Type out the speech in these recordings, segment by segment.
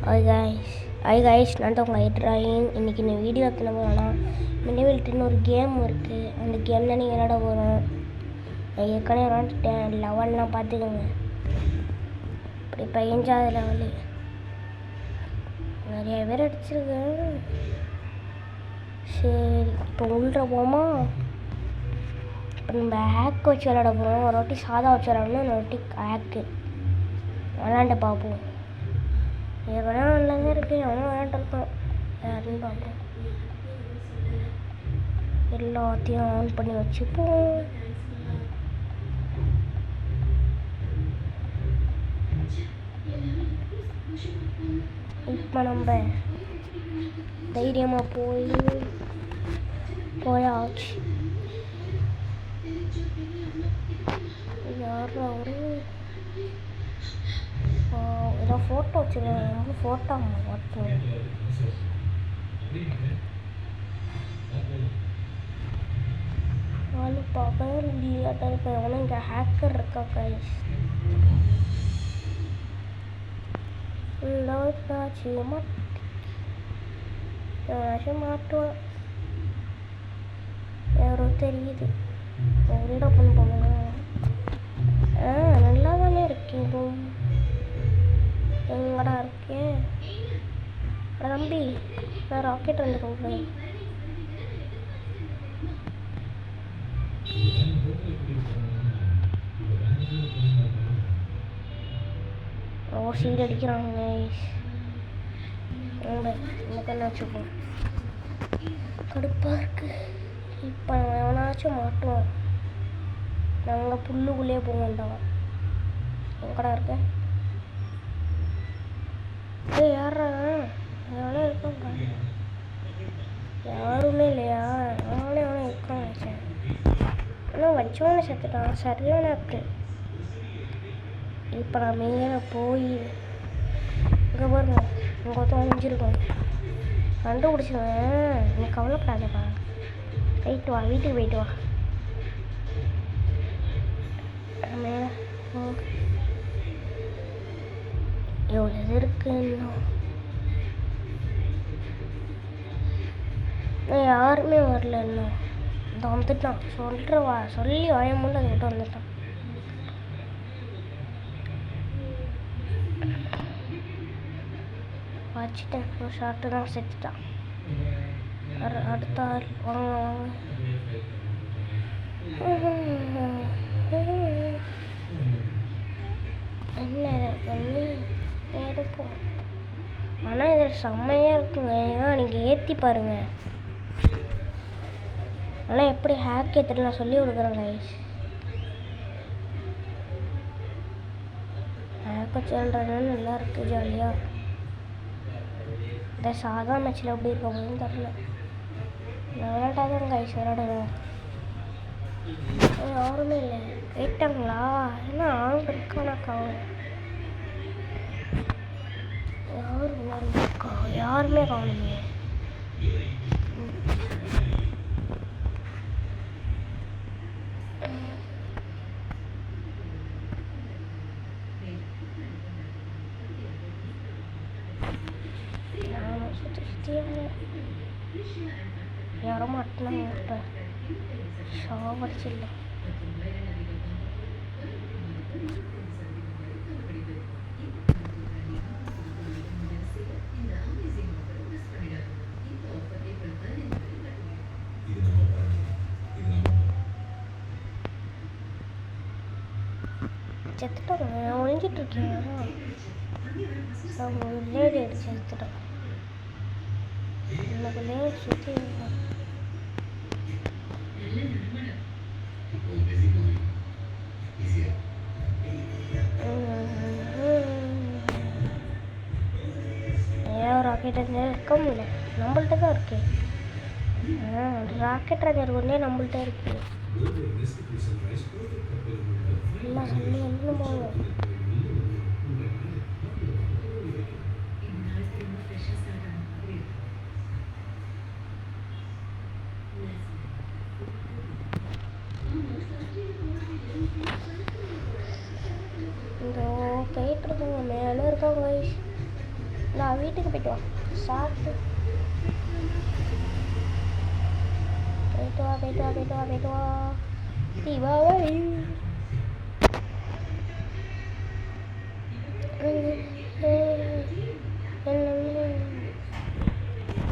Hi guys நான் தான் உங்கள் ட்ராயிங். இன்றைக்கி இந்த வீடியோ எடுத்துன போனால் மினிவில்ட்டுன்னு ஒரு கேம் இருக்குது. அந்த கேமில் நீங்கள் விளையாட போகிறோம். நான் ஏற்கனவே விளாண்டுட்டேன். லெவல்லாம் பார்த்துக்கோங்க. இப்படி 15வது லெவலு நிறைய பேர் அடிச்சிருக்கேன். சரி, இப்போ உள்ள போமா. இப்போ நம்ம ஹேக் வச்சு விளையாட போகிறோம். ஒரு வாட்டி சாதா வச்சு விளையாடணும், ஒரு வாட்டி ஹேக்கு விளாண்டு பார்ப்போம். ஏற்கனவே நல்லாதான் இருக்குது. அவனும் விளையாண்டுருக்கான். யாருன்னு பார்ப்போம். எல்லாத்தையும் ஆன் பண்ணி வச்சுப்போம். இப்போ நம்ம தைரியமாக போயாச்சு. யாரும் அவரு ஏதோ ஃபோட்டோ வச்சுருக்கேன். ரொம்ப ஃபோட்டோ மாட்டோம். ஆளு பார்க்கவே இல்லையாட்டா இருக்க. ஆனால் இங்கே ஹேக்கர் இருக்கா கைஸ். மாட்டுவான். யாரோ தெரியுது. வீட பண்ணுவாங்க. நல்லா தானே இருக்கீங்க. எங்கடா இருக்கே தம்பி? நான் ராக்கெட் வந்துருக்கேன். சீட் அடிக்கிறாங்க. எனக்கு என்ன வச்சுப்போம். கடுப்பாக இருக்கு. இப்போ எவனாச்சும் மாட்டுவான். நாங்கள் புல்லுக்குள்ளேயே போக வேண்டாம். எங்கடா இருக்க? யாரா எவ்வளோ இருக்காங்க? யாருமே இல்லையா? அவனே எவ்வளோ இருக்கான்னு நினச்சேன். ஆனால் வச்சவனே செத்துட்டான். சரியான இருக்கு. இப்போ நான் மேலே போய் இங்கே பாருங்க, இங்கே ஒருத்தன் ஒழிஞ்சிருக்கோம். கண்டுபிடிச்சிடுவேன். நீ கவலைப்படாதப்பா. போயிட்டு வா, வீட்டுக்கு போயிட்டு வா. மேலே எவ்வளோ இது இருக்கு. இன்னும் யாருமே வரல. இன்னும் இந்த வந்துட்டான். சொல்லி வாயமுண்டு அதை விட்டு வந்துட்டான். வச்சுட்டேன். ஒரு ஷார்ட்டு தான் செத்துட்டான். அடுத்த ஆள் வாங்க. என்ன பண்ணி எடுப்போம். ஆனால் இதில் செம்மையாக இருக்குங்க. ஏன்னா நீங்கள் ஏற்றி பாருங்கள். ஆனால் எப்படி ஹேக் ஏற்றுட்டு நான் சொல்லி கொடுக்குறேன் கைஸ். ஹேக் வச்சுன்றது நல்லா இருக்குது, ஜாலியாக. இந்த சாதா மேட்ச்சில் எப்படி இருக்க போதுன்னு தெரில. நான் விளையாட்டாதான் கைஸ் விளையாடுவேன். யாருமே இல்லை. போயிட்டாங்களா? ஏன்னா ஆள் இருக்கானா காணும். யாருமே காணுமே. யாரோ மாட்டினாங்க. இப்போ ஷாவடிச்சிடல. செத்துட்டாங்க. ஒழிஞ்சிட்டு இருக்கீங்க. லேடி அடிச்சு செத்துட்டான். எனக்கு லேடி சுற்றி ராக்கெட் இருக்க முடியல. நம்மள்கிட்ட தான் இருக்கு. ராக்கெட் ராஜர் ஒன்றே நம்மள்கிட்ட இருக்கு. எல்லாம் சொல்லி என்ன போகும். இந்த போயிட்டுருக்கோங்க. மேலே இருக்கோங்க. வீட்டுக்கு போயிட்டு வா. சாப்பிட்டு போயிட்டு வா. தீபாவளி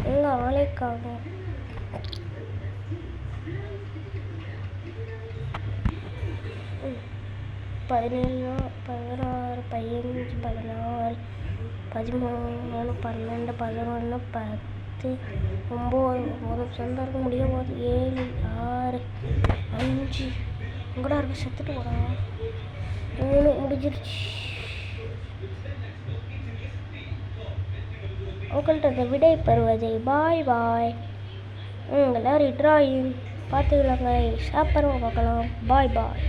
எங்க ஆளைக்காக 17, 16, 15, 16, 13, 12, 11, 10, 9 ஒரு சொந்தம் இருக்க முடிய போது 7, 6, 5 எங்கடா இருக்கு செத்துட்டு போடா 3 முடிஞ்சிருச்சு. உங்கள்கிட்ட விடை பெறுவதை பாய் பாய். உங்களை ட்ராயிங் பார்த்துக்கலாங்க. சாப்பிட்றவங்க பார்க்கலாம். பாய் பாய்.